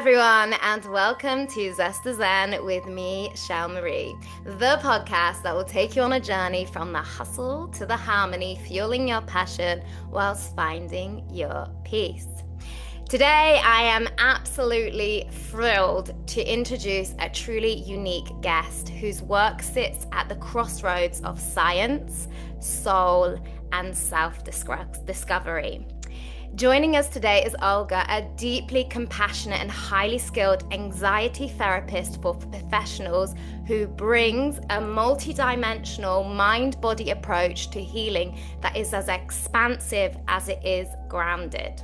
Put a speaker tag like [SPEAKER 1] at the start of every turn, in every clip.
[SPEAKER 1] everyone, and welcome to Zest with me, Shel Marie, the podcast that will take you on a journey from the hustle to the harmony, fueling your passion whilst finding your peace. Today, I am absolutely thrilled to introduce a truly unique guest whose work sits at the crossroads of science, soul, and self-discovery. Joining us today is Olga, a deeply compassionate and highly skilled anxiety therapist for professionals who brings a multidimensional mind-body approach to healing that is as expansive as it is grounded.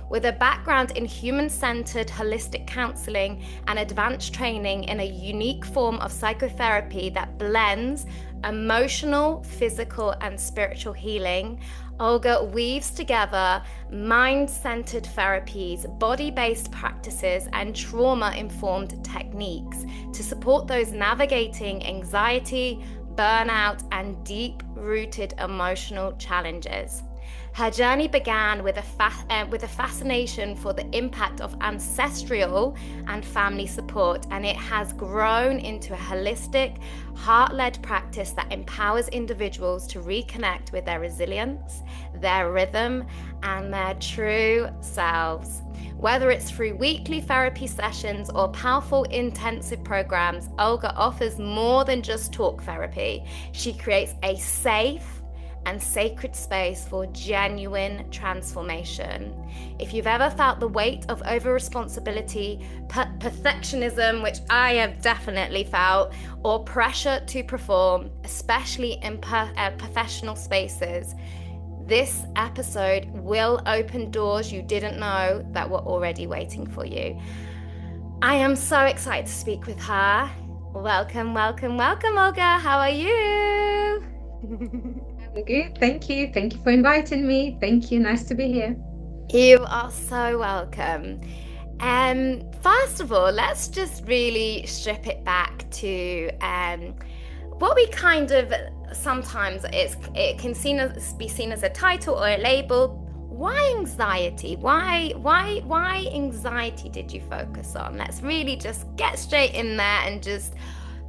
[SPEAKER 1] With a background in human-centered holistic counseling and advanced training in a unique form of psychotherapy that blends emotional, physical, and spiritual healing, Olga weaves together mind-centered therapies, body-based practices, and trauma-informed techniques to support those navigating anxiety, burnout, and deep-rooted emotional challenges. Her journey began with a fascination for the impact of ancestral and family support, and it has grown into a holistic, heart-led practice that empowers individuals to reconnect with their resilience, their rhythm, and their true selves. Whether it's through weekly therapy sessions or powerful intensive programs, Olga offers more than just talk therapy. She creates a safe and sacred space for genuine transformation. If you've ever felt the weight of over-responsibility, perfectionism, which I have definitely felt, or pressure to perform, especially in professional spaces, this episode will open doors you didn't know that were already waiting for you. I am so excited to speak with her. Welcome, Olga. How are you?
[SPEAKER 2] I'm good. Thank you. Thank you for inviting me. Thank you. Nice to be here.
[SPEAKER 1] You are so welcome. First of all, let's just really strip it back to what we kind of sometimes it can be seen as a title or a label. Why anxiety? Why anxiety did you focus on? Let's really just get straight in there and just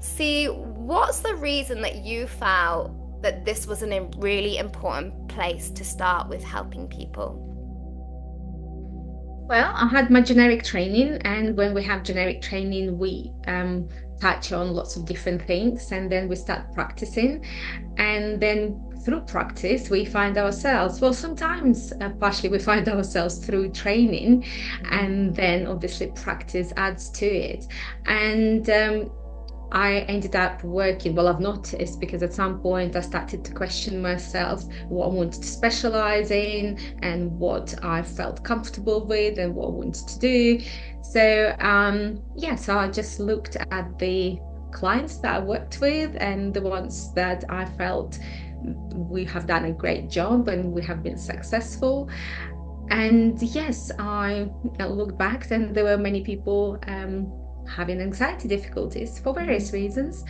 [SPEAKER 1] see what's the reason that you felt that this was a really important place to start with helping people.
[SPEAKER 2] Well, I had my generic training, and when we have generic training, we touch on lots of different things, and then we start practicing, and then through practice we find ourselves. Well, sometimes partially we find ourselves through training, and then obviously practice adds to it, and I ended up working. Well, I've noticed, because at some point I started to question myself, what I wanted to specialize in and what I felt comfortable with and what I wanted to do. So so I just looked at the clients that I worked with and the ones that I felt we have done a great job and we have been successful. And yes, I looked back and there were many people having anxiety difficulties for various reasons,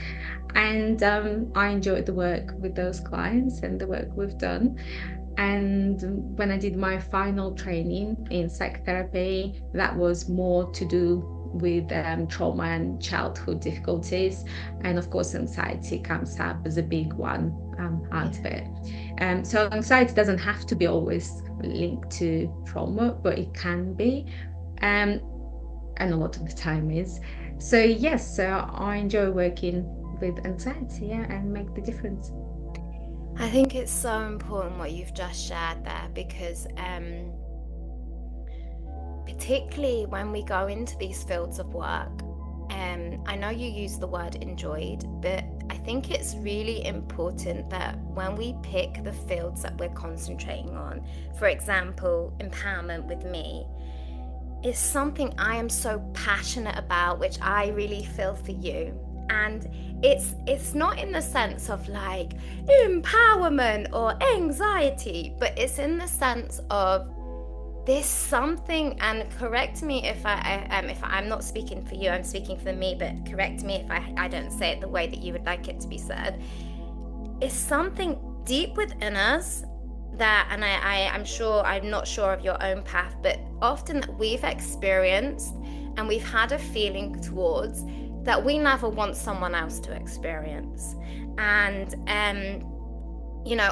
[SPEAKER 2] and I enjoyed the work with those clients and the work we've done. And when I did my final training in psychotherapy, that was more to do with trauma and childhood difficulties, and of course anxiety comes up as a big one out of it. So anxiety doesn't have to be always linked to trauma, but it can be. And a lot of the time is. So yes, I enjoy working with anxiety, and make the difference.
[SPEAKER 1] I think it's so important what you've just shared there, because particularly when we go into these fields of work, I know you use the word enjoyed, but I think it's really important that when we pick the fields that we're concentrating on, for example, empowerment with me, is something I am so passionate about, which I really feel for you. And it's not in the sense of like empowerment or anxiety, but it's in the sense of there's something, and correct me if I'm not speaking for you, I'm speaking for me, but correct me if I don't say it the way that you would like it to be said. It's something deep within us that, and I'm not sure of your own path, but often that we've experienced and we've had a feeling towards that we never want someone else to experience. And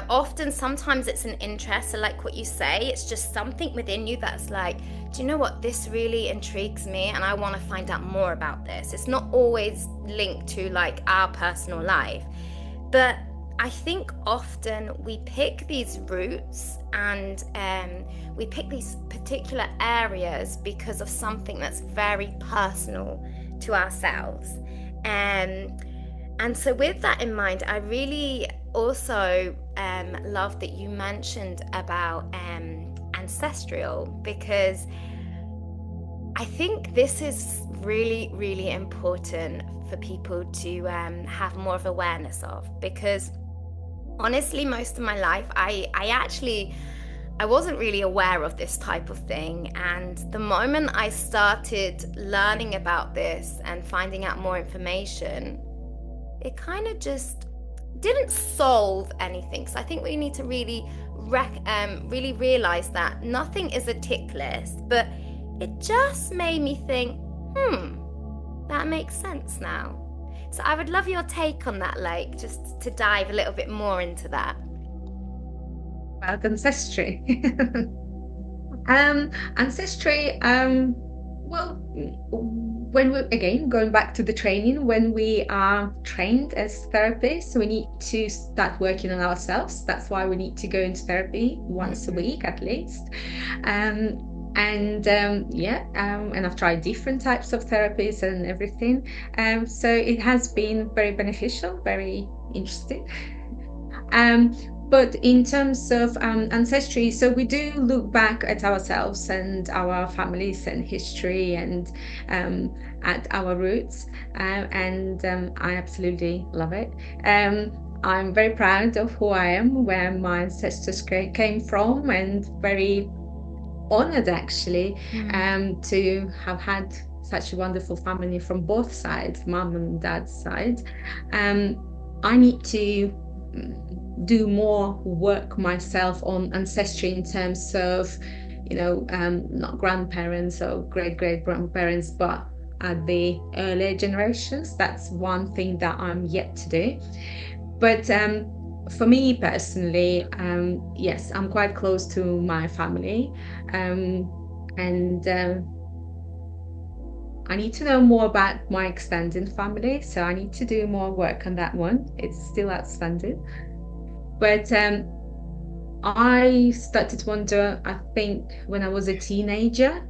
[SPEAKER 1] often sometimes it's an interest, so like what you say, it's just something within you that's like, do you know what, this really intrigues me and I want to find out more about this. It's not always linked to like our personal life, but I think often we pick these routes and we pick these particular areas because of something that's very personal to ourselves. And so with that in mind, I really also love that you mentioned about Ancestral, because I think this is really, really important for people to have more of awareness of, because honestly, most of my life, I wasn't really aware of this type of thing. And the moment I started learning about this and finding out more information, it kind of just didn't solve anything. So I think we need to really realize that nothing is a tick list, but it just made me think, that makes sense now. So I would love your take on that, like, just to dive a little bit more into that.
[SPEAKER 2] About ancestry. Ancestry, well, when we, again, going back to the training, when we are trained as therapists, we need to start working on ourselves. That's why we need to go into therapy once a week at least. And I've tried different types of therapies and everything. So it has been very beneficial, very interesting. But in terms of ancestry, so we do look back at ourselves and our families and history and at our roots, and I absolutely love it. I'm very proud of who I am, where my ancestors came from, and very honored actually to have had such a wonderful family from both sides, mum and dad's side. I need to do more work myself on ancestry in terms of, not grandparents or great grandparents, but at the earlier generations. That's one thing that I'm yet to do. But for me personally, yes, I'm quite close to my family, and I need to know more about my extended family, so I need to do more work on that one. It's still outstanding. But I started to wonder, I think, when I was a teenager.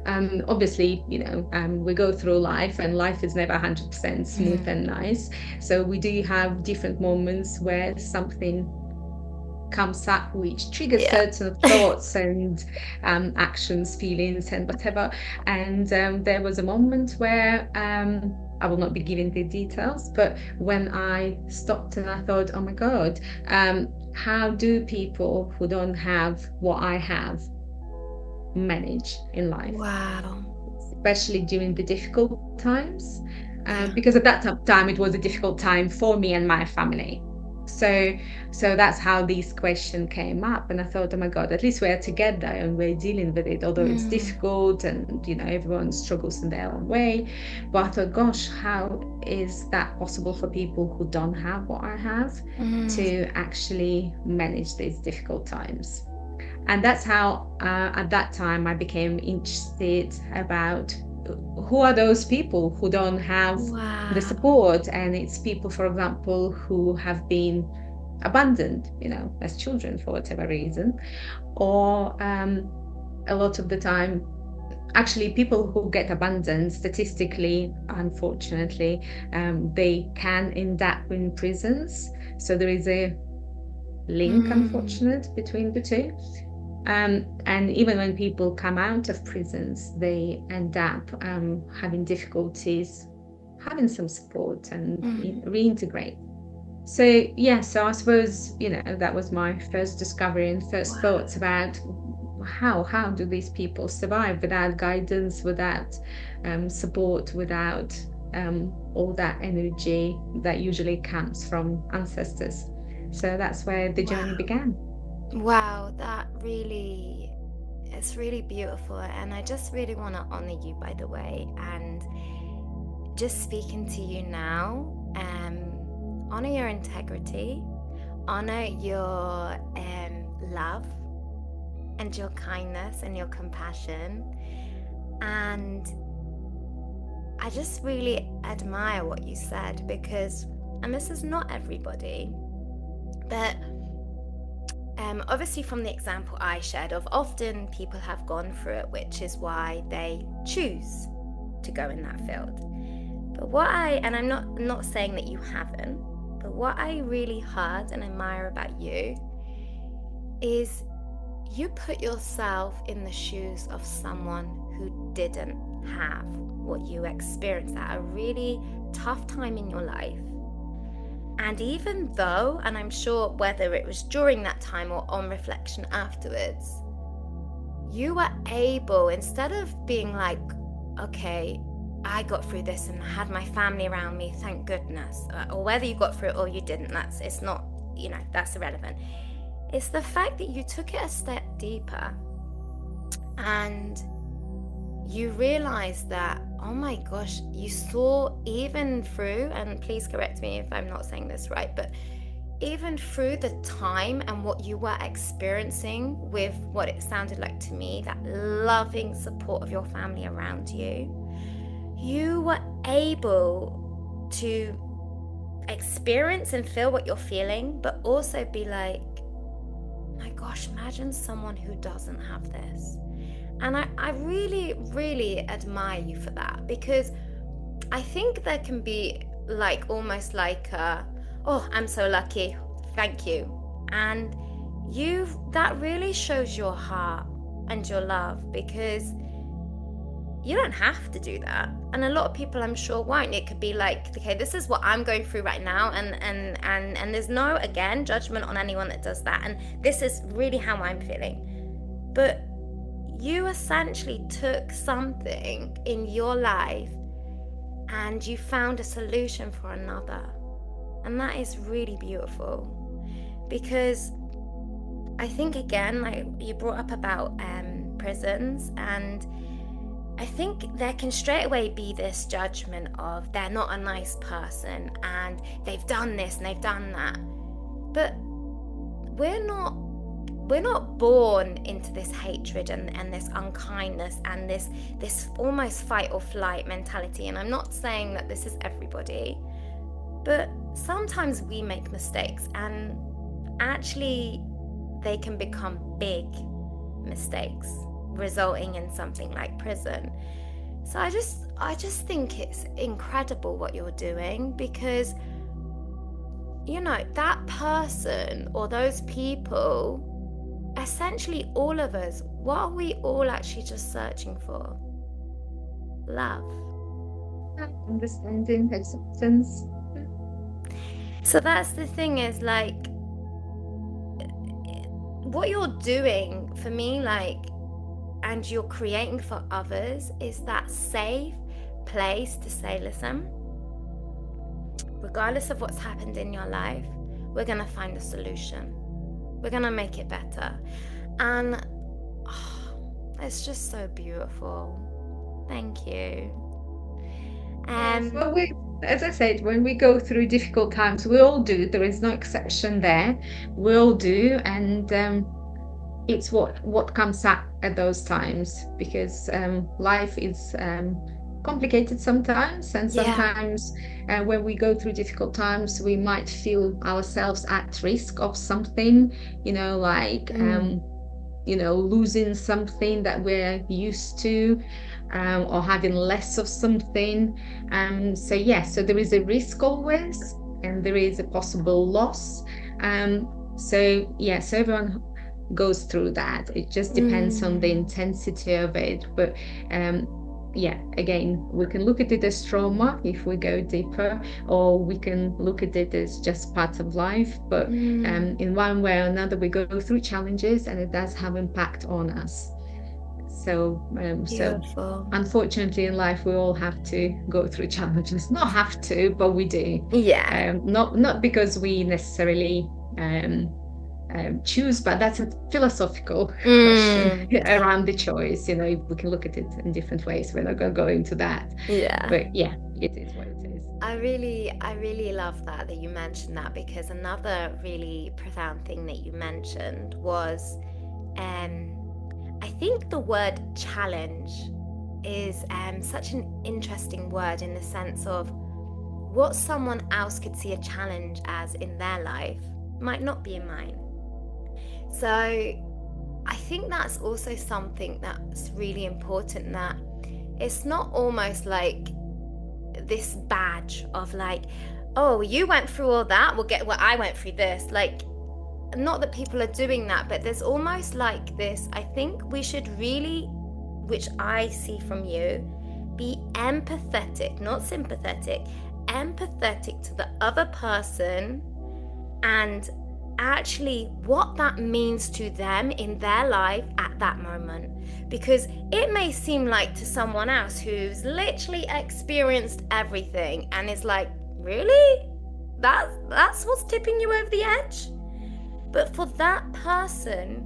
[SPEAKER 2] Obviously, we go through life, and life is never 100% smooth and nice. So we do have different moments where something comes up which triggers certain thoughts and actions, feelings, and whatever. And there was a moment where I will not be giving the details, but when I stopped and I thought, oh my God, how do people who don't have what I have manage in life?
[SPEAKER 1] Wow.
[SPEAKER 2] Especially during the difficult times, because at that time it was a difficult time for me and my family. So that's how this question came up, and I thought, oh my God, at least we're together and we're dealing with it, although it's difficult and everyone struggles in their own way. But I thought, gosh, how is that possible for people who don't have what I have to actually manage these difficult times? And that's how at that time I became interested about who are those people who don't have the support. And it's people, for example, who have been abandoned, as children for whatever reason, or a lot of the time, actually, people who get abandoned, statistically, unfortunately, they can end up in prisons. So there is a link, unfortunate, between the two. And even when people come out of prisons, they end up having difficulties, having some support and reintegrate. So I suppose, that was my first discovery and first thoughts about how do these people survive without guidance, without support, without all that energy that usually comes from ancestors. So that's where the journey began.
[SPEAKER 1] Wow, that really It's really beautiful, and I just really want to honor you, by the way, and just speaking to you now, honor your integrity, honor your love and your kindness and your compassion. And I just really admire what you said, because, and this is not everybody, but obviously from the example I shared of, often people have gone through it, which is why they choose to go in that field. But and I'm not saying that you haven't, but what I really heard and admire about you is you put yourself in the shoes of someone who didn't have what you experienced at a really tough time in your life. And even though, and I'm sure whether it was during that time or on reflection afterwards, you were able, instead of being like, okay, I got through this and had my family around me, thank goodness, or whether you got through it or you didn't, it's not, that's irrelevant. It's the fact that you took it a step deeper and you realized that, oh my gosh, you saw even through, and please correct me if I'm not saying this right, but even through the time and what you were experiencing with what it sounded like to me, that loving support of your family around you, you were able to experience and feel what you're feeling, but also be like, my gosh, imagine someone who doesn't have this. And I really, really admire you for that, because I think there can be like almost like oh, I'm so lucky, thank you. And that really shows your heart and your love, because you don't have to do that. And a lot of people, I'm sure, won't. It could be like, okay, this is what I'm going through right now, and there's no, again, judgment on anyone that does that, and this is really how I'm feeling. But you essentially took something in your life and you found a solution for another. And that is really beautiful, because I think, again, like you brought up about prisons, and I think there can straight away be this judgment of they're not a nice person and they've done this and they've done that. But we're not born into this hatred and this unkindness and this almost fight or flight mentality. And I'm not saying that this is everybody, but sometimes we make mistakes, and actually they can become big mistakes, resulting in something like prison. So I just think it's incredible what you're doing, because that person or those people, essentially all of us, what are we all actually just searching for? Love,
[SPEAKER 2] understanding, acceptance.
[SPEAKER 1] So that's the thing, is like what you're doing for me, like, and you're creating for others, is that safe place to say, listen, regardless of what's happened in your life, we're going to find a solution. We're going to make it better. And it's just so beautiful. Thank you.
[SPEAKER 2] Well, as I said, when we go through difficult times, we all do. There is no exception there. We all do. And it's what comes up at those times, because life is complicated sometimes, and sometimes when we go through difficult times, we might feel ourselves at risk of something, like losing something that we're used to, or having less of something. So there is a risk always, and there is a possible loss. So everyone goes through that. It just depends on the intensity of it. But again, we can look at it as trauma if we go deeper, or we can look at it as just part of life. But in one way or another, we go through challenges, and it does have impact on us. So unfortunately in life, we all have to go through challenges. Not have to, but we do. Not because we necessarily choose, but that's a philosophical question
[SPEAKER 1] Mm,
[SPEAKER 2] around the choice. We can look at it in different ways. We're not going to go into that.
[SPEAKER 1] yeah.
[SPEAKER 2] But yeah, it is what it is.
[SPEAKER 1] I really love that you mentioned that, because another really profound thing that you mentioned was, um, I think the word challenge is such an interesting word, in the sense of what someone else could see a challenge as in their life might not be in mine. So I think that's also something that's really important, that it's not almost like this badge of like, oh, you went through all that, well, get what I went through this. Like, not that people are doing that, but there's almost like this. I think we should really, which I see from you, be empathetic, not sympathetic, empathetic to the other person, and actually what that means to them in their life at that moment. Because it may seem like to someone else who's literally experienced everything and is like, really? That's what's tipping you over the edge? But for that person,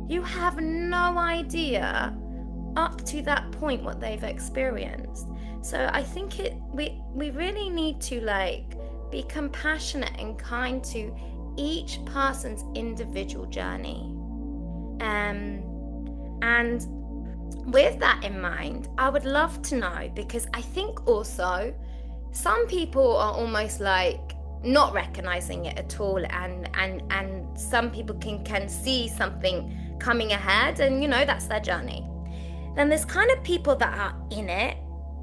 [SPEAKER 1] you have no idea up to that point what they've experienced. So I think we really need to like be compassionate and kind to each person's individual journey. And with that in mind, I would love to know, because I think also some people are almost like not recognizing it at all, and some people can see something coming ahead, and that's their journey. Then there's kind of people that are in it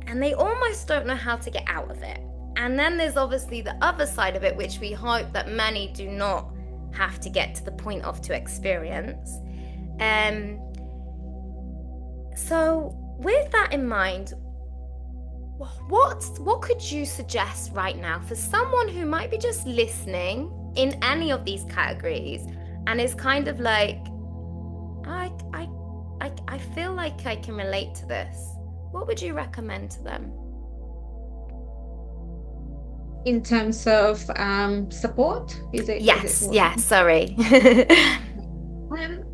[SPEAKER 1] and they almost don't know how to get out of it. And then there's obviously the other side of it, which we hope that many do not have to get to the point of to experience. So with that in mind, what could you suggest right now for someone who might be just listening in any of these categories and is kind of like, I feel like I can relate to this? What would you recommend to them?
[SPEAKER 2] In terms of support, is it?
[SPEAKER 1] Yes, yes, sorry.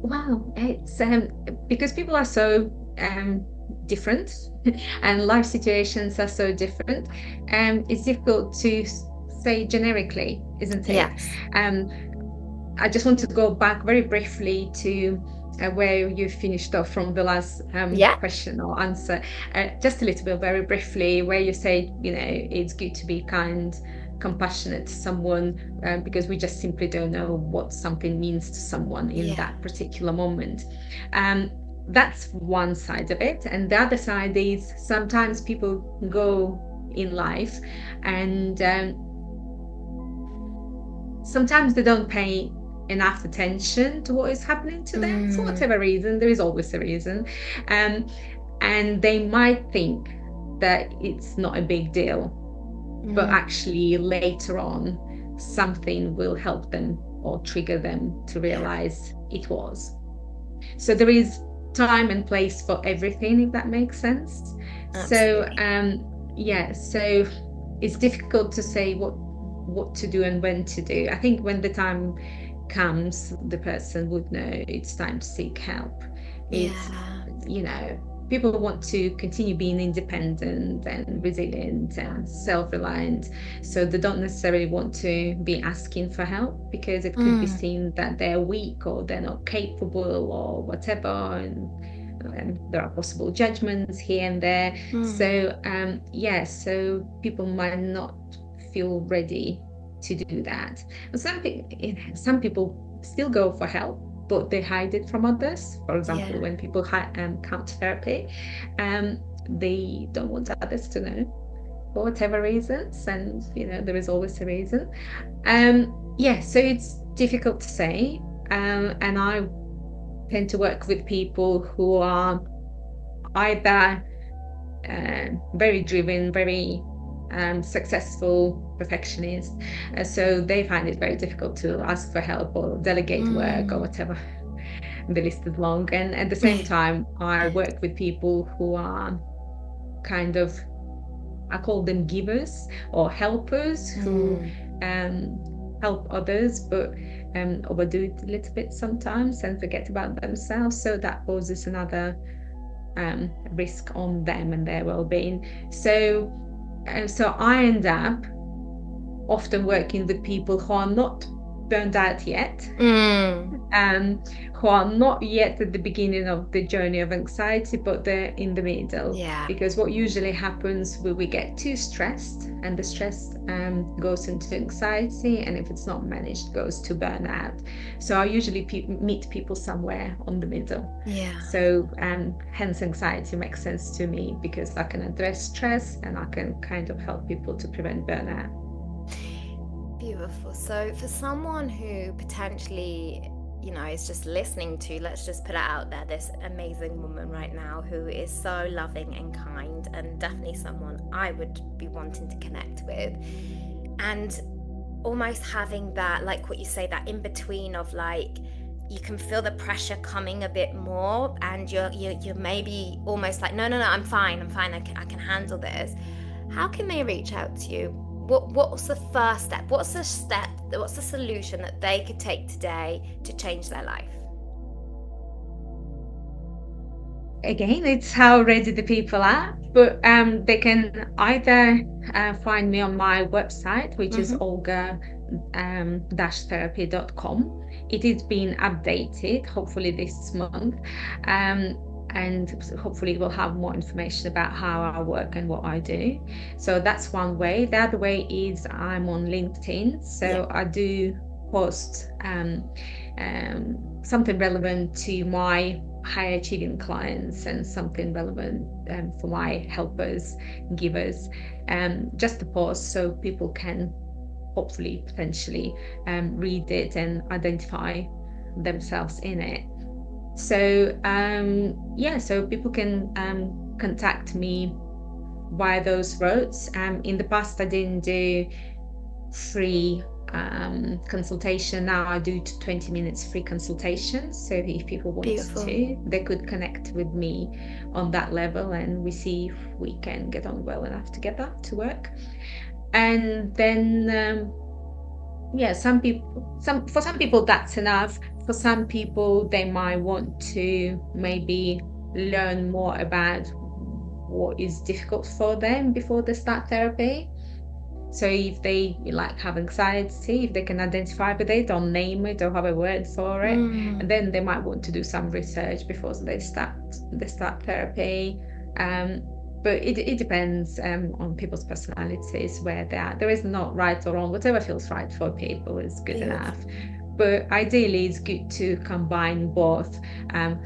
[SPEAKER 2] Wow, it's because people are so different and life situations are so different. It's difficult to say generically, isn't it?
[SPEAKER 1] Yes.
[SPEAKER 2] I just want to go back very briefly to where you finished off from the last question or answer. Just a little bit, very briefly, where you say, it's good to be kind, compassionate to someone, because we just simply don't know what something means to someone in that particular moment. That's one side of it. And the other side is sometimes people go in life and sometimes they don't pay enough attention to what is happening to them for whatever reason. There is always a reason, and they might think that it's not a big deal, but actually later on something will help them or trigger them to realize it was. So there is time and place for everything, if that makes sense. Absolutely. So it's difficult to say what to do and when to do. I think when the time comes, the person would know it's time to seek help. People want to continue being independent and resilient and self-reliant, so they don't necessarily want to be asking for help because it could be seen that they're weak or they're not capable or whatever, and there are possible judgments here and there. So people might not feel ready to do that. Some people still go for help, but they hide it from others. For example, when people come to therapy, they don't want others to know for whatever reasons, and there is always a reason. So it's difficult to say, and I tend to work with people who are either very driven, very successful perfectionist, so they find it very difficult to ask for help or delegate work or whatever. The list is long. And at the same time, I work with people who are kind of, I call them givers or helpers, who help others, but overdo it a little bit sometimes and forget about themselves. So that poses another risk on them and their well-being. So I end up often working with people who are not burned out yet, who are not yet at the beginning of the journey of anxiety, but they're in the middle.
[SPEAKER 1] Yeah.
[SPEAKER 2] Because what usually happens when we get too stressed, and the stress goes into anxiety, and if it's not managed, goes to burnout. So I usually meet people somewhere on the middle.
[SPEAKER 1] Yeah.
[SPEAKER 2] So hence anxiety makes sense to me, because I can address stress and I can kind of help people to prevent burnout.
[SPEAKER 1] Beautiful. So for someone who potentially, is just listening to, let's just put it out there, this amazing woman right now who is so loving and kind, and definitely someone I would be wanting to connect with, and almost having that, like what you say, that in between of like, you can feel the pressure coming a bit more, and you're maybe almost like, no, I'm fine, I can handle this. How can they reach out to you? What's the first step? What's the solution that they could take today to change their life?
[SPEAKER 2] Again, it's how ready the people are, but they can either find me on my website, which is olga-therapy.com. It is being updated, hopefully this month, and hopefully we'll have more information about how I work and what I do. So that's one way. The other way is I'm on LinkedIn, so I do post something relevant to my high achieving clients and something relevant for my helpers, givers, just a post so people can hopefully potentially read it and identify themselves in it. So so people can contact me via those routes. In the past I didn't do free consultation. Now I do 20 minutes free consultation, so if people want to, they could connect with me on that level, and we see if we can get on well enough together to work. And then for some people that's enough. For some people, they might want to maybe learn more about what is difficult for them before they start therapy. So if they have anxiety, if they can identify with it or name it or have a word for it, and then they might want to do some research before they start therapy. But it depends on people's personalities, where they are. There is not right or wrong. Whatever feels right for people is good enough. But ideally, it's good to combine both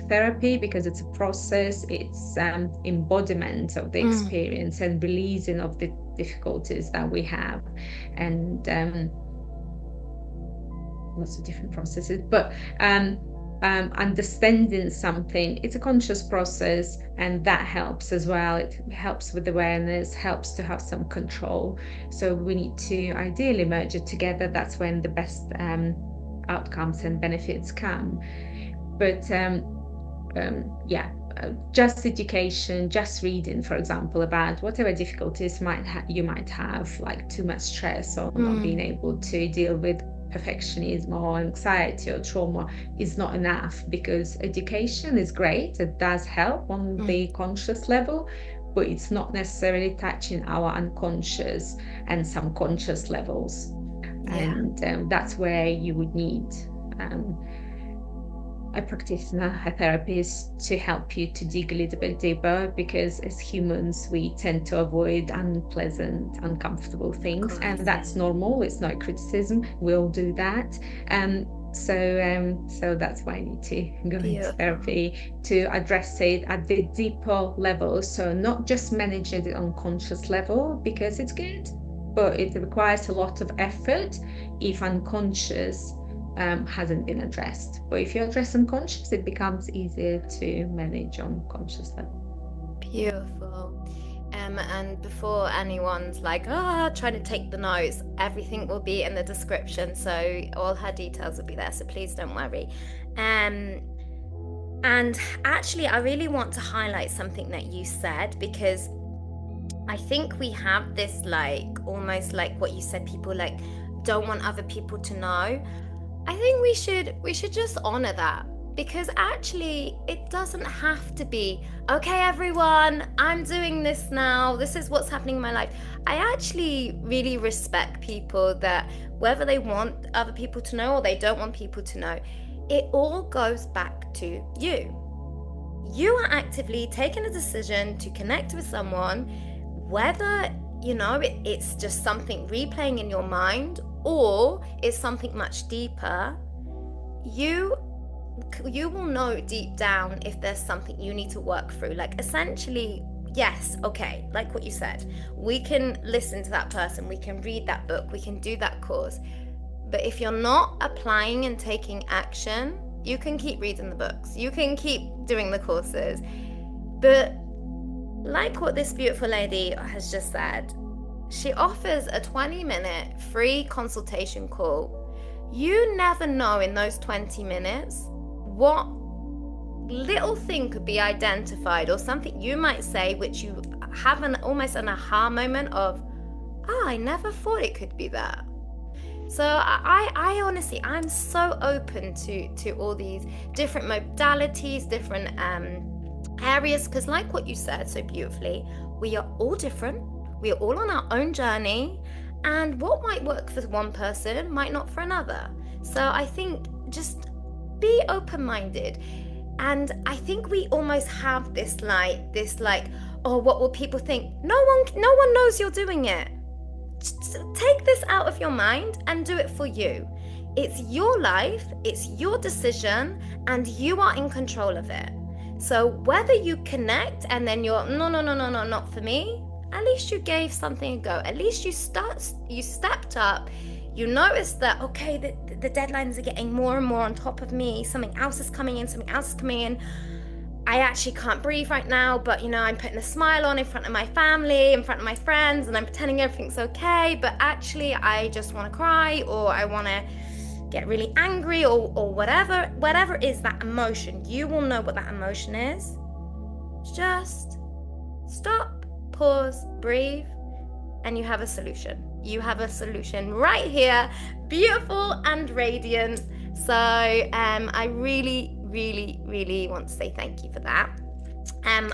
[SPEAKER 2] therapy, because it's a process, it's embodiment of the experience and releasing of the difficulties that we have, and lots of different processes. But understanding something, it's a conscious process, and that helps as well. It helps with awareness, helps to have some control. So we need to ideally merge it together. That's when the best outcomes and benefits come. But just education, just reading, for example, about whatever difficulties you might have, like too much stress or not being able to deal with perfectionism or anxiety or trauma, is not enough, because education is great. It does help on the conscious level, but it's not necessarily touching our unconscious and subconscious levels. And that's where you would need a practitioner, a therapist, to help you to dig a little bit deeper, because as humans we tend to avoid unpleasant, uncomfortable things, and that's normal. It's not criticism, we'll do that. So that's why I need to go into therapy, to address it at the deeper level. So not just manage it at the unconscious level, because it's good, but it requires a lot of effort if unconscious hasn't been addressed. But if you address unconscious, it becomes easier to manage on conscious level.
[SPEAKER 1] Beautiful. And before anyone's like, trying to take the notes, everything will be in the description, so all her details will be there, so please don't worry. And actually, I really want to highlight something that you said, because I think we have this almost like what you said, people don't want other people to know. I think we should just honor that, because actually it doesn't have to be, okay, everyone, I'm doing this now, this is what's happening in my life. I actually really respect people that, whether they want other people to know or they don't want people to know, it all goes back to you. You are actively taking a decision to connect with someone, whether it's just something replaying in your mind or it's something much deeper. You will know deep down if there's something you need to work through. Like, essentially, yes, okay, like what you said, we can listen to that person, we can read that book, we can do that course, but if you're not applying and taking action, you can keep reading the books, you can keep doing the courses, but like what this beautiful lady has just said, she offers a 20-minute free consultation call. You never know in those 20 minutes what little thing could be identified, or something you might say which you have almost an aha moment of, oh, I never thought it could be that. So I honestly, I'm so open to all these different modalities, different areas, because like what you said so beautifully, we are all different, we are all on our own journey, and what might work for one person might not for another. So I think just be open-minded. And I think we almost have this like, oh, what will people think? No one knows you're doing it. Just take this out of your mind and do it for you. It's your life, it's your decision, and you are in control of it. So whether you connect and then you're no, not for me, at least you gave something a go. At least you stepped up. You noticed that, okay, the deadlines are getting more and more on top of me. Something else is coming in. I actually can't breathe right now, but I'm putting a smile on in front of my family, in front of my friends, and I'm pretending everything's okay, but actually I just want to cry, or I want to get really angry, or whatever is that emotion. You will know what that emotion is. Just stop, pause, breathe, and you have a solution. You have a solution right here, beautiful and radiant. So I really, really, really want to say thank you for that.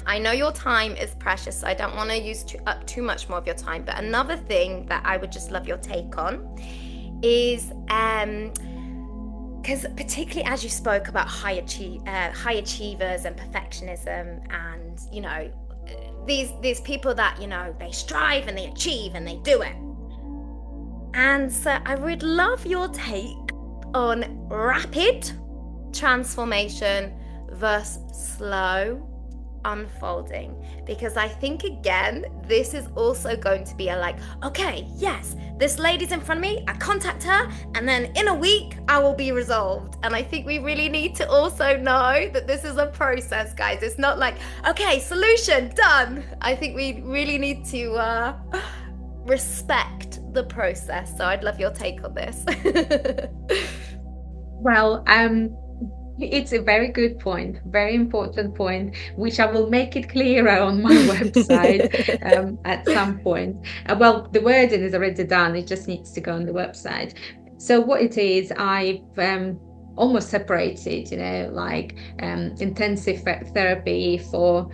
[SPEAKER 1] I know your time is precious, so I don't want to use up too much more of your time, but another thing that I would just love your take on is, because particularly as you spoke about high achievers and perfectionism, and these people that they strive and they achieve and they do it. And so I would love your take on rapid transformation versus slow unfolding, because I think, again, this is also going to be a like, okay, yes, this lady's in front of me, I contact her, and then in a week I will be resolved. And I think we really need to also know that this is a process, guys. It's not like, okay, solution done. I think we really need to respect the process. So I'd love your take on this.
[SPEAKER 2] Well, it's a very good point, very important point, which I will make it clearer on my website at some point. Well, the wording is already done, it just needs to go on the website. So what it is, I've almost separated, intensive therapy for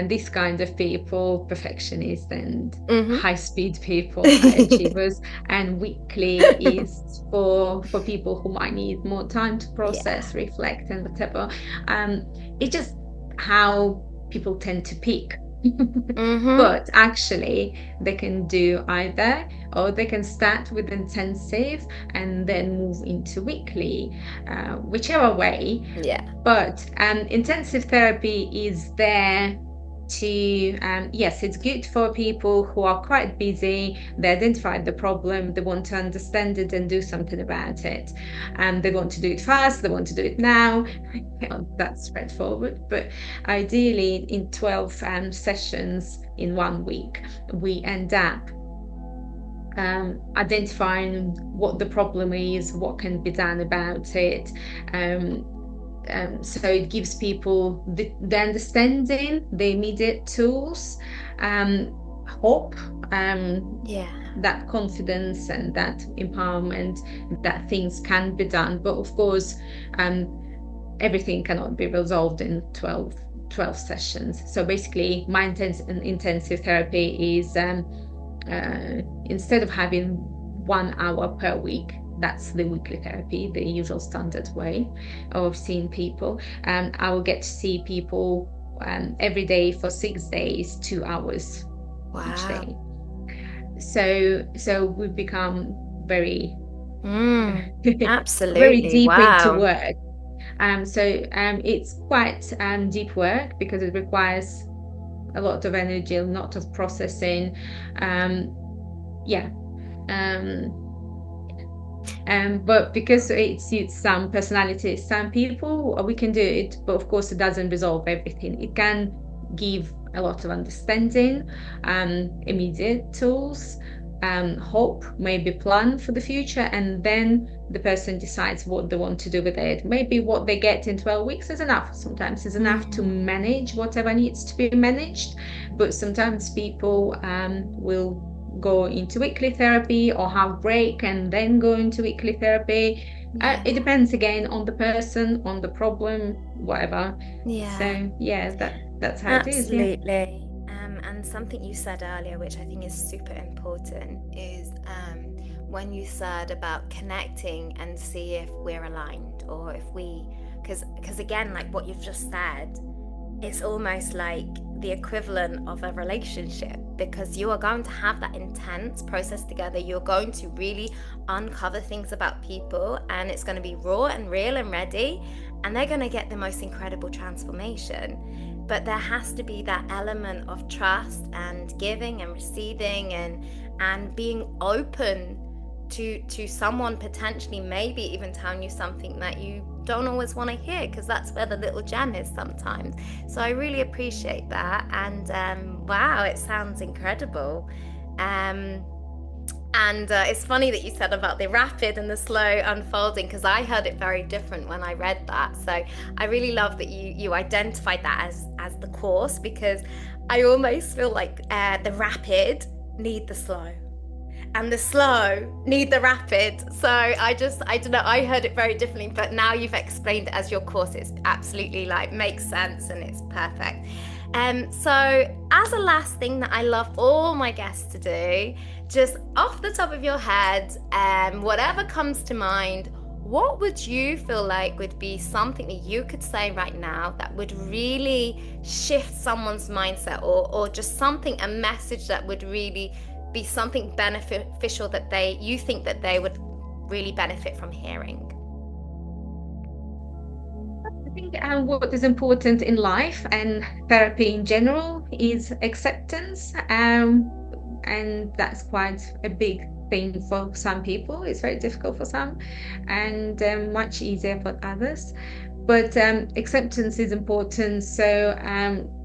[SPEAKER 2] this kind of people, perfectionists and high-speed people, high achievers, and weekly is for people who might need more time to process, reflect, and whatever. It's just how people tend to pick. But actually they can do either, or they can start with intensive and then move into weekly, whichever way. But intensive therapy is there to yes, it's good for people who are quite busy. They identify the problem, they want to understand it and do something about it, and they want to do it fast, they want to do it now. That's straightforward, but ideally in 12 sessions in 1 week we end up identifying what the problem is, what can be done about it. So it gives people the understanding, the immediate tools, hope, that confidence and that empowerment that things can be done. But of course, everything cannot be resolved in 12 sessions. So basically, my intensive therapy is instead of having 1 hour per week, that's the weekly therapy, the usual standard way of seeing people. And I will get to see people every day for 6 days, 2 hours each day. So we've become very
[SPEAKER 1] absolutely
[SPEAKER 2] very deep into
[SPEAKER 1] wow.
[SPEAKER 2] work. It's quite deep work because it requires a lot of energy, a lot of processing. But because it suits some personalities, some people, we can do it, but of course it doesn't resolve everything. It can give a lot of understanding, immediate tools, hope, maybe plan for the future, and then the person decides what they want to do with it. Maybe what they get in 12 weeks is enough. Sometimes it's enough to manage whatever needs to be managed, but sometimes people will go into weekly therapy or have break and then go into weekly therapy. It depends again on the person, on the problem, whatever. That's how it is.
[SPEAKER 1] Absolutely. And something you said earlier, which I think is super important, is when you said about connecting and see if we're aligned, or if we, because again, like what you've just said, it's almost like the equivalent of a relationship, because you are going to have that intense process together. You're going to really uncover things about people, and it's going to be raw and real and ready, and they're going to get the most incredible transformation. But there has to be that element of trust and giving and receiving, and being open to someone potentially maybe even telling you something that you don't always want to hear, because that's where the little gem is sometimes. So I really appreciate that, and wow, it sounds incredible. And it's funny that you said about the rapid and the slow unfolding, because I heard it very different when I read that. So I really love that you identified that as the course, because I almost feel like the rapid need the slow, and the slow need the rapid. So I don't know, I heard it very differently, but now you've explained it as your course, it's absolutely like makes sense and it's perfect. So as a last thing that I love all my guests to do, just off the top of your head, whatever comes to mind, what would you feel like would be something that you could say right now that would really shift someone's mindset, or just something, a message that would really be something beneficial that you think that they would really benefit from hearing?
[SPEAKER 2] I think what is important in life and therapy in general is acceptance, and that's quite a big thing for some people. It's very difficult for some, and much easier for others. But acceptance is important. So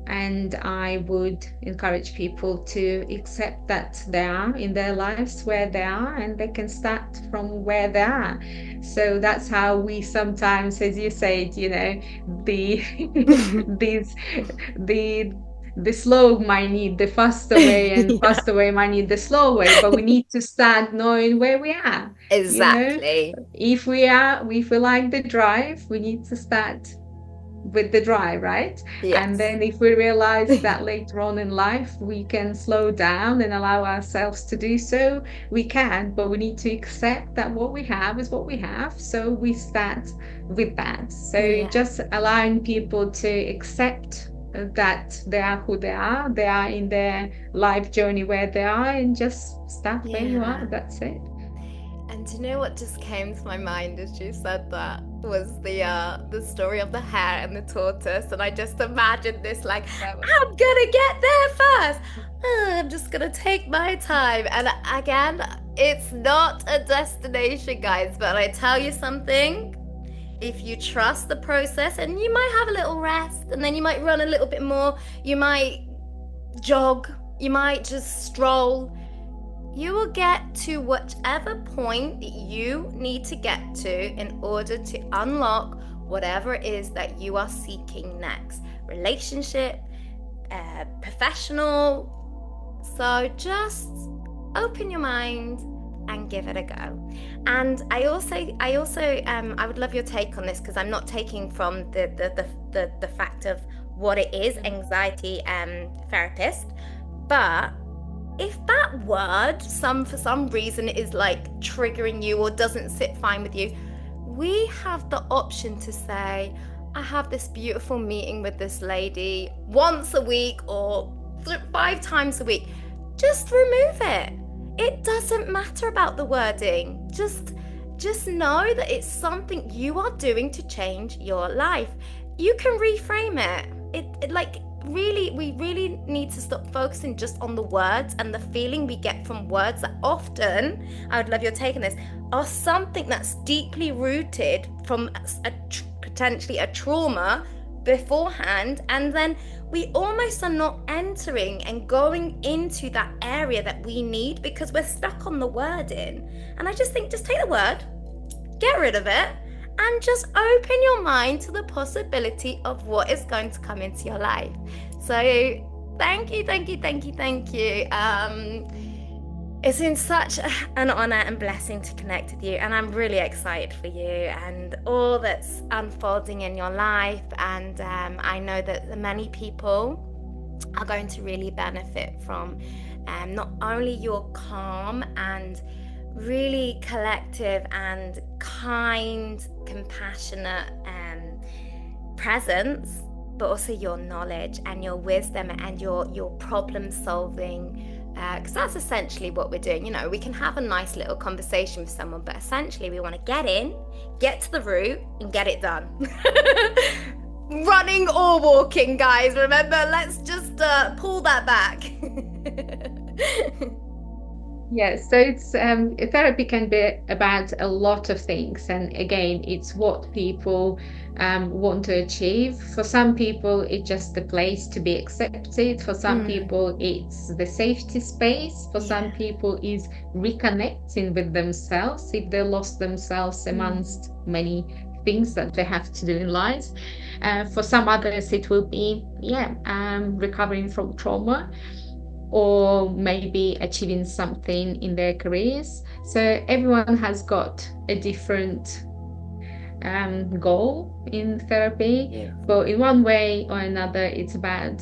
[SPEAKER 2] and I would encourage people to accept that they are in their lives where they are, and they can start from where they are. So that's how we sometimes, as you said, the the slow might need the faster way, and faster way might need the slow way, but we need to start knowing where we are.
[SPEAKER 1] Exactly.
[SPEAKER 2] If we like the drive, we need to start with the drive, right?
[SPEAKER 1] Yes.
[SPEAKER 2] And then if we realize that later on in life we can slow down and allow ourselves to do so, we can, but we need to accept that what we have is what we have, so we start with that. So just allowing people to accept that they are who they are in their life journey where they are, and just start where you are. That's it.
[SPEAKER 1] And do you know what just came to my mind as you said that was the story of the hare and the tortoise, and I just imagined this like, I'm gonna get there first. I'm just gonna take my time. And again, it's not a destination, guys, but I tell you something, if you trust the process, and you might have a little rest, and then you might run a little bit more, you might jog, you might just stroll, you will get to whichever point that you need to get to in order to unlock whatever it is that you are seeking next. Relationship, professional. So just open your mind and give it a go. And I would love your take on this, because I'm not taking from the fact of what it is, anxiety therapist, but if that word for some reason is like triggering you or doesn't sit fine with you, we have the option to say, I have this beautiful meeting with this lady once a week or 5 times a week. Just remove it. It doesn't matter about the wording. Just know that it's something you are doing to change your life. You can reframe it. It like really, we really need to stop focusing just on the words and the feeling we get from words that often, I would love your take on this, are something that's deeply rooted from potentially a trauma beforehand, and then we almost are not entering and going into that area that we need because we're stuck on the wording. And I just think, just take the word, get rid of it, and just open your mind to the possibility of what is going to come into your life. So thank you. It's been such an honor and blessing to connect with you, and I'm really excited for you and all that's unfolding in your life. And I know that many people are going to really benefit from not only your calm and really collective and kind, compassionate presence, but also your knowledge and your wisdom and your problem solving. Because that's essentially what we're doing. You know, we can have a nice little conversation with someone, but essentially we want to get in, get to the root, and get it done. Running or walking, guys. Remember, let's just pull that back.
[SPEAKER 2] Yes, so it's therapy can be about a lot of things, and again, it's what people want to achieve. For some people, it's just the place to be accepted. For some people, it's the safety space. For some people, is reconnecting with themselves if they lost themselves amongst many things that they have to do in life. For some others, it will be recovering from trauma, or maybe achieving something in their careers. So everyone has got a different goal in therapy, but in one way or another, it's about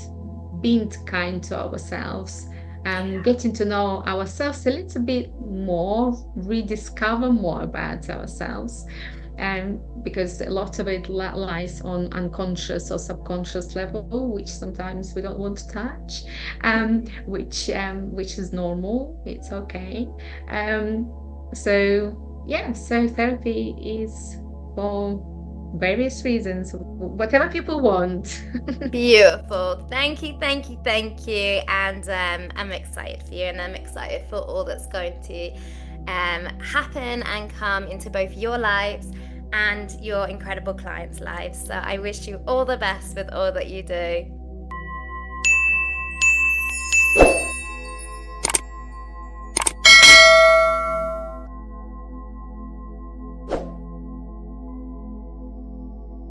[SPEAKER 2] being kind to ourselves and getting to know ourselves a little bit more, rediscover more about ourselves. Because a lot of it lies on unconscious or subconscious level, which sometimes we don't want to touch, which is normal. It's okay. So therapy is for various reasons, whatever people want.
[SPEAKER 1] Beautiful. Thank you. And I'm excited for you, and I'm excited for all that's going to happen and come into both your lives and your incredible clients' lives. So I wish you all the best with all that you do.